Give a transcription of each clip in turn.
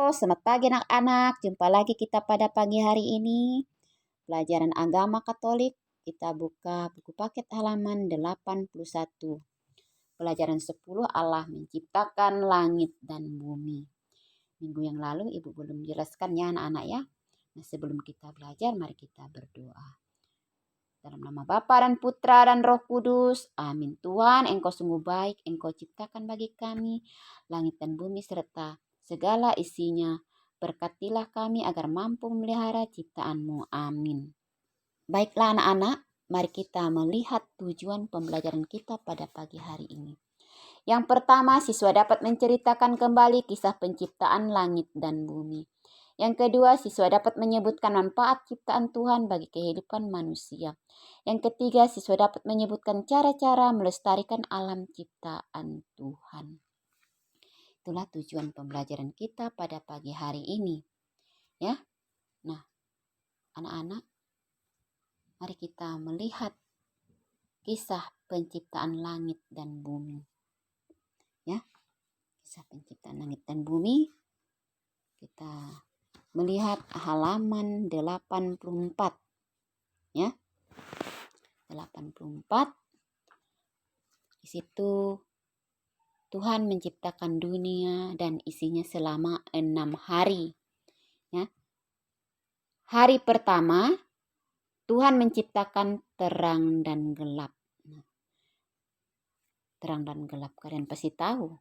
Selamat pagi anak-anak. Jumpa lagi kita pada pagi hari ini. Pelajaran agama Katolik. Kita buka buku paket halaman 81. Pelajaran 10, Allah menciptakan langit dan bumi. Minggu yang lalu Ibu belum jelaskan ya anak-anak ya. Nah, sebelum kita belajar, mari kita berdoa. Dalam nama Bapa dan Putra dan Roh Kudus. Amin. Tuhan, Engkau sungguh baik. Engkau ciptakan bagi kami langit dan bumi serta segala isinya. Berkatilah kami agar mampu memelihara ciptaan-Mu. Amin. Baiklah anak-anak, mari kita melihat tujuan pembelajaran kita pada pagi hari ini. Yang pertama, siswa dapat menceritakan kembali kisah penciptaan langit dan bumi. Yang kedua, siswa dapat menyebutkan manfaat ciptaan Tuhan bagi kehidupan manusia. Yang ketiga, siswa dapat menyebutkan cara-cara melestarikan alam ciptaan Tuhan. Itulah tujuan pembelajaran kita pada pagi hari ini. Ya. Nah, anak-anak, mari kita melihat kisah penciptaan langit dan bumi. Ya. Kisah penciptaan langit dan bumi. Kita melihat halaman 84. Ya. 84. Di situ Tuhan menciptakan dunia dan isinya selama 6 hari. Ya. Hari pertama Tuhan menciptakan terang dan gelap. Terang dan gelap, kalian pasti tahu.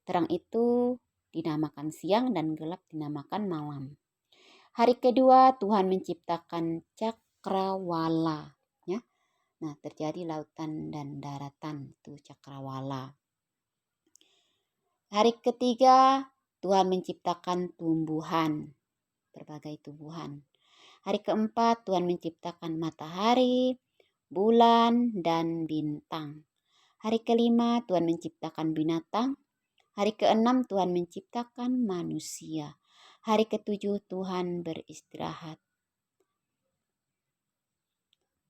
Terang itu dinamakan siang dan gelap dinamakan malam. Hari kedua Tuhan menciptakan cakrawala. Ya. Nah, terjadi lautan dan daratan, itu cakrawala. Hari ketiga Tuhan menciptakan tumbuhan, berbagai tumbuhan. Hari keempat Tuhan menciptakan matahari, bulan, dan bintang. Hari kelima Tuhan menciptakan binatang. Hari keenam Tuhan menciptakan manusia. Hari ketujuh Tuhan beristirahat.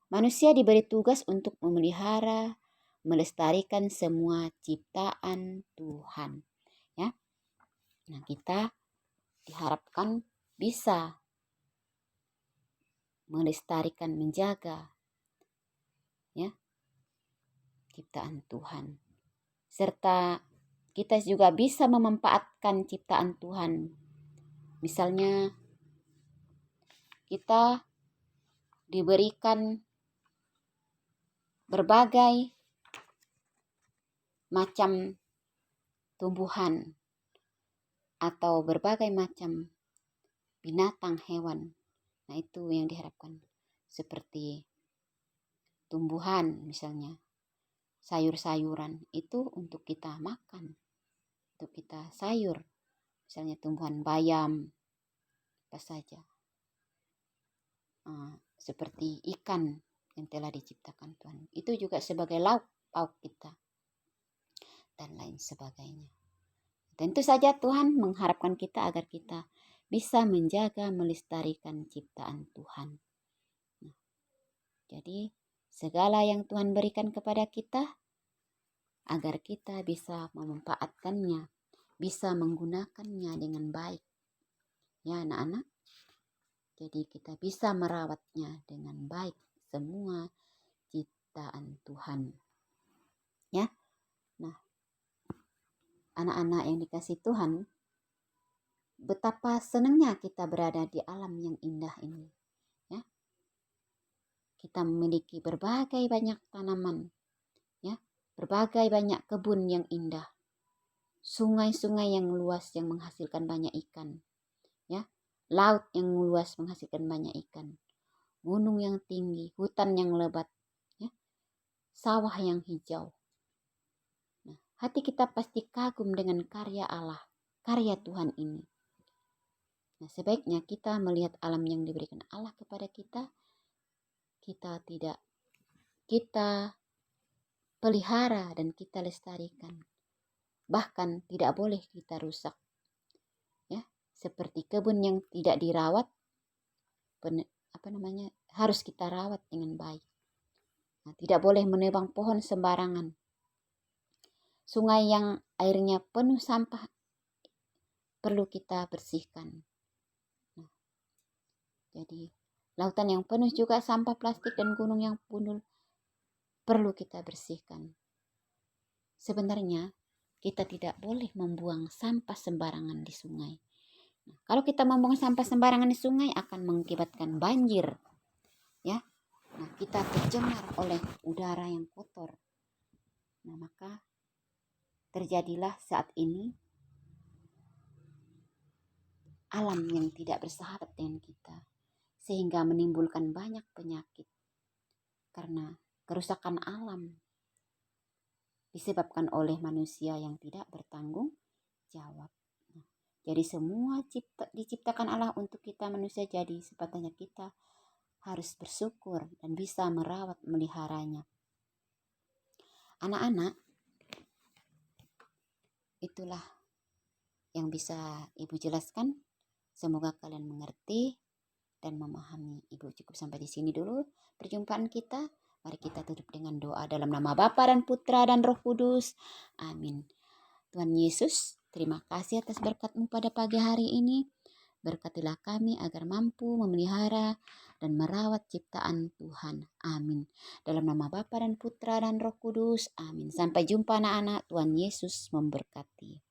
Manusia diberi tugas untuk memelihara, melestarikan semua ciptaan Tuhan. Ya. Nah, kita diharapkan bisa melestarikan, menjaga ya ciptaan Tuhan. Serta kita juga bisa memanfaatkan ciptaan Tuhan. Misalnya kita diberikan berbagai macam tumbuhan atau berbagai macam binatang, hewan. Nah, itu yang diharapkan. Seperti tumbuhan misalnya, sayur-sayuran itu untuk kita makan, untuk kita sayur. Misalnya tumbuhan bayam, apa saja. Seperti ikan yang telah diciptakan Tuhan. Itu juga sebagai lauk kita. Dan lain sebagainya. Tentu saja Tuhan mengharapkan kita agar kita bisa menjaga, melestarikan ciptaan Tuhan. Nah, jadi segala yang Tuhan berikan kepada kita, agar kita bisa memanfaatkannya, bisa menggunakannya dengan baik. Ya anak-anak, jadi kita bisa merawatnya dengan baik semua ciptaan Tuhan. Ya, nah anak-anak yang dikasih Tuhan, betapa senangnya kita berada di alam yang indah ini. Ya, kita memiliki berbagai banyak tanaman, ya, berbagai banyak kebun yang indah, sungai-sungai yang luas yang menghasilkan banyak ikan, ya, laut yang luas menghasilkan banyak ikan, gunung yang tinggi, hutan yang lebat, ya, sawah yang hijau. Nah, hati kita pasti kagum dengan karya Allah, karya Tuhan ini. Nah, sebaiknya kita melihat alam yang diberikan Allah kepada kita, kita pelihara dan kita lestarikan. Bahkan tidak boleh kita rusak. Ya, seperti kebun yang tidak dirawat, harus kita rawat dengan baik. Nah, tidak boleh menebang pohon sembarangan. Sungai yang airnya penuh sampah, perlu kita bersihkan. Nah, jadi lautan yang penuh juga sampah plastik dan gunung yang pundul perlu kita bersihkan. Sebenarnya kita tidak boleh membuang sampah sembarangan di sungai. Nah, kalau kita membuang sampah sembarangan di sungai akan mengakibatkan banjir, ya. Nah, kita tercemar oleh udara yang kotor. Nah, maka terjadilah saat ini alam yang tidak bersahabat dengan kita, sehingga menimbulkan banyak penyakit karena kerusakan alam disebabkan oleh manusia yang tidak bertanggung jawab. Nah, jadi semua diciptakan Allah untuk kita manusia, jadi sepatutnya kita harus bersyukur dan bisa merawat meliharanya. Anak-anak, itulah yang bisa Ibu jelaskan. Semoga kalian mengerti dan memahami. Ibu cukup sampai di sini dulu perjumpaan kita. Mari kita tutup dengan doa dalam nama Bapa dan Putra dan Roh Kudus. Amin. Tuhan Yesus, terima kasih atas berkat-Mu pada pagi hari ini. Berkatilah kami agar mampu memelihara dan merawat ciptaan Tuhan. Amin. Dalam nama Bapa dan Putra dan Roh Kudus. Amin. Sampai jumpa anak-anak. Tuhan Yesus memberkati.